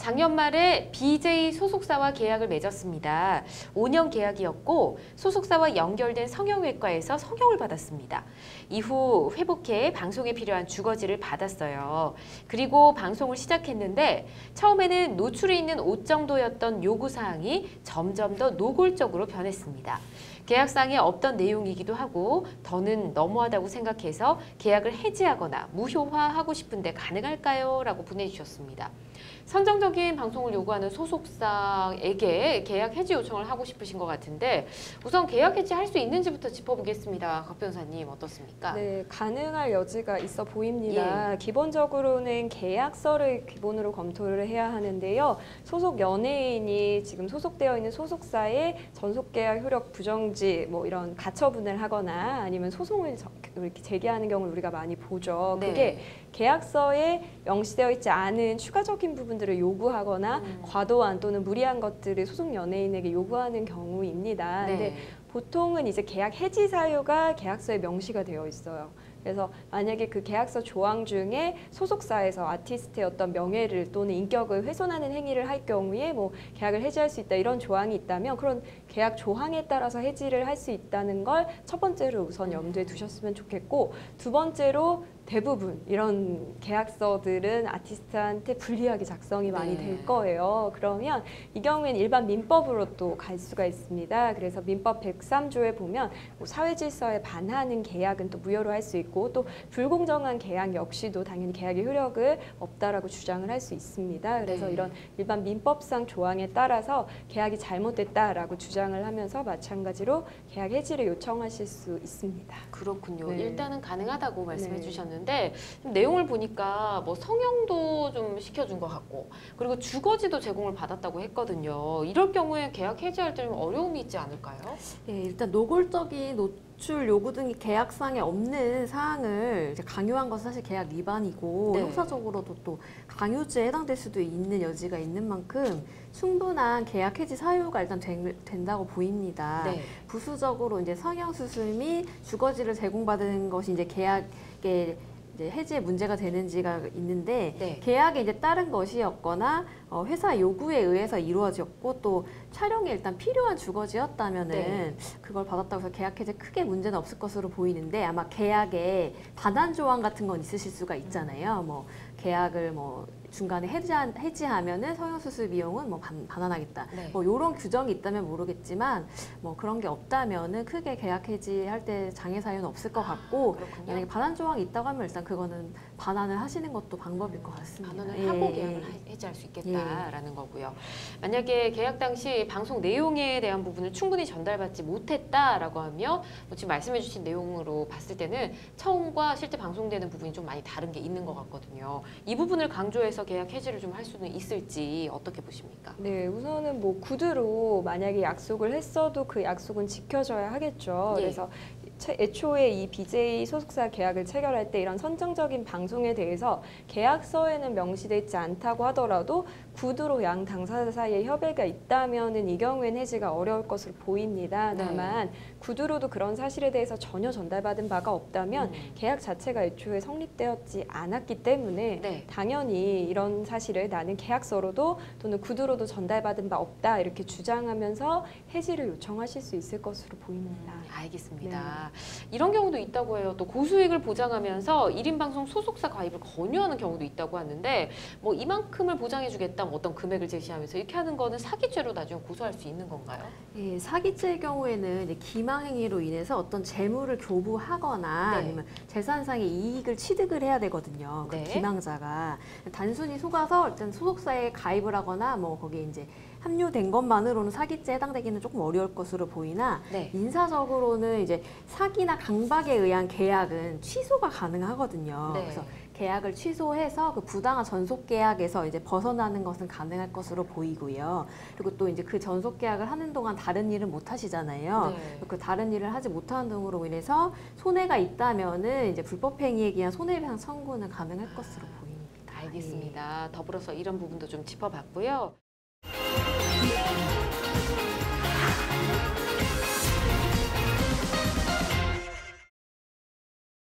작년 말에 BJ 소속사와 계약을 맺었습니다. 5년 계약이었고 소속사와 연결된 성형외과에서 성형을 받았습니다. 이후 회복해 방송에 필요한 주거지를 받았어요. 그리고 방송을 시작했는데 처음에는 노출에 있는 옷 정도였던 요구사항이 점점 더 노골적으로 변했습니다. 계약상에 없던 내용이기도 하고 더는 너무하다고 생각해서 계약을 해지하거나 무효화하고 싶은데 가능할까요? 라고 보내주셨습니다. 선정적인 방송을 요구하는 소속사에게 계약 해지 요청을 하고 싶으신 것 같은데 우선 계약 해지할 수 있는지부터 짚어보겠습니다. 곽 변호사님 어떻습니까? 네, 가능할 여지가 있어 보입니다. 예. 기본적으로는 계약서를 기본으로 검토를 해야 하는데요. 소속 연예인이 지금 소속되어 있는 소속사에 전속계약 효력 부정지 뭐 이런 가처분을 하거나 아니면 소송을 이렇게 제기하는 경우를 우리가 많이 보죠. 네. 그게 계약서에 명시되어 있지 않은 추가적인 부분들을 요구하거나 과도한 또는 무리한 것들을 소속 연예인에게 요구하는 경우입니다. 네. 근데 보통은 이제 계약 해지 사유가 계약서에 명시가 되어 있어요. 그래서 만약에 그 계약서 조항 중에 소속사에서 아티스트의 어떤 명예를 또는 인격을 훼손하는 행위를 할 경우에 뭐 계약을 해지할 수 있다 이런 조항이 있다면 그런 계약 조항에 따라서 해지를 할 수 있다는 걸 첫 번째로 우선 염두에 두셨으면 좋겠고 두 번째로 대부분 이런 계약서들은 아티스트한테 불리하게 작성이 많이 될 거예요. 그러면 이 경우에는 일반 민법으로 또 갈 수가 있습니다. 그래서 민법 103조에 보면 뭐 사회질서에 반하는 계약은 또 무효로 할 수 있고 또 불공정한 계약 역시도 당연히 계약의 효력을 없다라고 주장을 할 수 있습니다. 그래서 이런 일반 민법상 조항에 따라서 계약이 잘못됐다라고 주장을 하면서 마찬가지로 계약 해지를 요청하실 수 있습니다. 그렇군요. 네. 일단은 가능하다고 말씀해 네. 주셨는데 내용을 보니까 뭐 성형도 좀 시켜준 것 같고 그리고 주거지도 제공을 받았다고 했거든요. 이럴 경우에 계약 해지할 때 좀 어려움이 있지 않을까요? 예, 일단 노골적인 노출 요구 등이 계약상에 없는 사항을 이제 강요한 것은 사실 계약 위반이고 네. 형사적으로도 또 강요죄에 해당될 수도 있는 여지가 있는 만큼 충분한 계약 해지 사유가 일단 된다고 보입니다. 네. 부수적으로 이제 성형 수술 및 주거지를 제공받은 것이 이제 계약의 이제 해지에 문제가 되는지가 있는데 네. 계약에 이제 따른 것이었거나 회사 요구에 의해서 이루어졌고 또 촬영에 일단 필요한 주거지였다면은 네. 그걸 받았다고 해서 계약 해지에 크게 문제는 없을 것으로 보이는데 아마 계약에 반환 조항 같은 건 있으실 수가 있잖아요. 뭐 계약을 뭐 중간에 해지하면은 성형수술 비용은 뭐 반환하겠다. 네. 뭐 이런 규정이 있다면 모르겠지만 뭐 그런 게 없다면은 크게 계약 해지할 때 장애 사유는 없을 것 같고 그렇군요. 만약에 반환 조항이 있다고 하면 일단 그거는 반환을 하시는 것도 방법일 것 같습니다. 반환을 하고 계약을 해지할 수 있겠다라는 거고요. 만약에 계약 당시 방송 내용에 대한 부분을 충분히 전달받지 못했다라고 하면 뭐 지금 말씀해주신 내용으로 봤을 때는 처음과 실제 방송되는 부분이 좀 많이 다른 게 있는 것 같거든요. 이 부분을 강조해서 계약 해지를 좀 할 수는 있을지 어떻게 보십니까? 네, 우선은 뭐 구두로 만약에 약속을 했어도 그 약속은 지켜져야 하겠죠. 예. 그래서 애초에 이 BJ 소속사 계약을 체결할 때 이런 선정적인 방송에 대해서 계약서에는 명시되어 있지 않다고 하더라도 구두로 양 당사자 사이에 협의가 있다면은 이 경우에는 해지가 어려울 것으로 보입니다. 다만 구두로도 그런 사실에 대해서 전혀 전달받은 바가 없다면 계약 자체가 애초에 성립되었지 않았기 때문에 당연히 이런 사실을 나는 계약서로도 또는 구두로도 전달받은 바 없다 이렇게 주장하면서 해지를 요청하실 수 있을 것으로 보입니다. 알겠습니다. 이런 경우도 있다고 해요. 또 고수익을 보장하면서 1인 방송 소속사 가입을 권유하는 경우도 있다고 하는데 뭐 이만큼을 보장해주겠다 뭐 어떤 금액을 제시하면서 이렇게 하는 거는 사기죄로 나중에 고소할 수 있는 건가요? 예, 사기죄의 경우에는 이제 기망행위로 인해서 어떤 재물을 교부하거나 아니면 재산상의 이익을 취득을 해야 되거든요. 그 기망자가 단순히 속아서 일단 소속사에 가입을 하거나 뭐 거기에 이제 합류된 것만으로는 사기죄에 해당되기는 조금 어려울 것으로 보이나 민사적으로는 이제 사기나 강박에 의한 계약은 취소가 가능하거든요. 그래서 계약을 취소해서 그 부당한 전속 계약에서 이제 벗어나는 것은 가능할 것으로 보이고요. 그리고 또 이제 그 전속 계약을 하는 동안 다른 일은 못 하시잖아요. 그 다른 일을 하지 못하는 등으로 인해서 손해가 있다면은 이제 불법 행위에 의한 손해배상 청구는 가능할 것으로 보입니다. 알겠습니다. 더불어서 이런 부분도 좀 짚어봤고요.